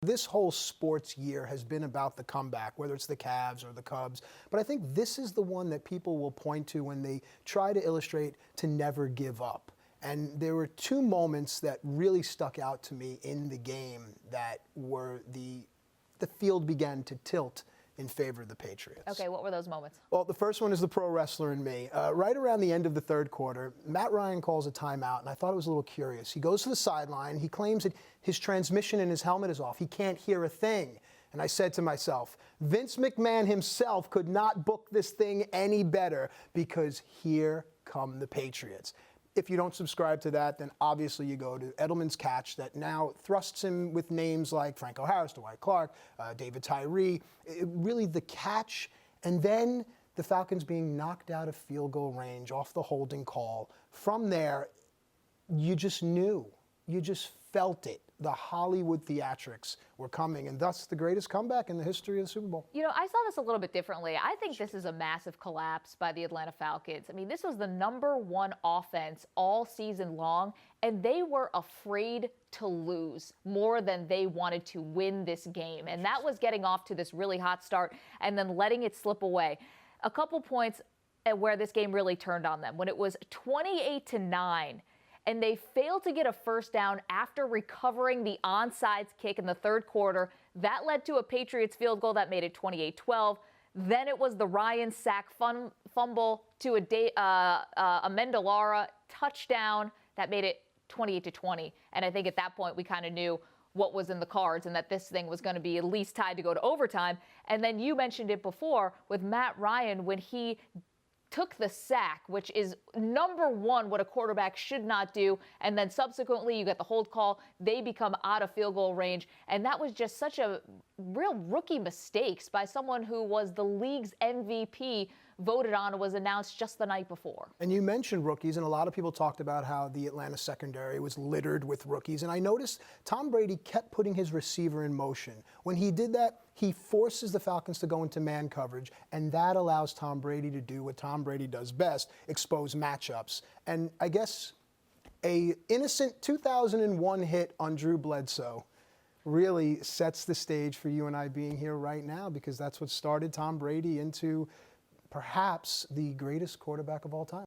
This whole sports year has been about the comeback, whether it's the Cavs or the Cubs. But I think this is the one that people will point to when they try to illustrate to never give up. And there were two moments that really stuck out to me in the game that were the field began to tilt in favor of the Patriots. Okay, what were those moments? Well, the first one is the pro wrestler in me. Right around the end of the third quarter, Matt Ryan calls a timeout, and I thought it was a little curious. He goes to the sideline. He claims that his transmission in his helmet is off. He can't hear a thing. And I said to myself, Vince McMahon himself could not book this thing any better, because here come the Patriots. If you don't subscribe to that, then obviously you go to Edelman's catch that now thrusts him with names like Franco Harris, Dwight Clark, David Tyree. Really the catch, and then the Falcons being knocked out of field goal range off the holding call. From there, you just knew. You just felt it. The Hollywood theatrics were coming, and thus the greatest comeback in the history of the Super Bowl. You know, I saw this a little bit differently. I think this is a massive collapse by the Atlanta Falcons. I mean, this was the #1 offense all season long, and they were afraid to lose more than they wanted to win this game. And that was getting off to this really hot start and then letting it slip away. A couple points at where this game really turned on them. When it was 28-9, and they failed to get a first down after recovering the onside kick in the third quarter. That led to a Patriots field goal that made it 28-12. Then it was the Ryan sack fumble to a Mendelara touchdown that made it 28-20. And I think at that point we kind of knew what was in the cards and that this thing was going to be at least tied to go to overtime. And then you mentioned it before with Matt Ryan when he took the sack, which is #1 what a quarterback should not do, and then subsequently you get the hold call, they become out of field goal range, and that was just such a real rookie mistakes by someone who was the league's MVP, voted on and was announced just the night before. And you mentioned rookies, and a lot of people talked about how the Atlanta secondary was littered with rookies, and I noticed Tom Brady kept putting his receiver in motion. When he did that, he forces the Falcons to go into man coverage, and that allows Tom Brady to do what Tom Brady does best, expose matchups. And I guess a innocent 2001 hit on Drew Bledsoe really sets the stage for you and I being here right now, because that's what started Tom Brady into perhaps the greatest quarterback of all time.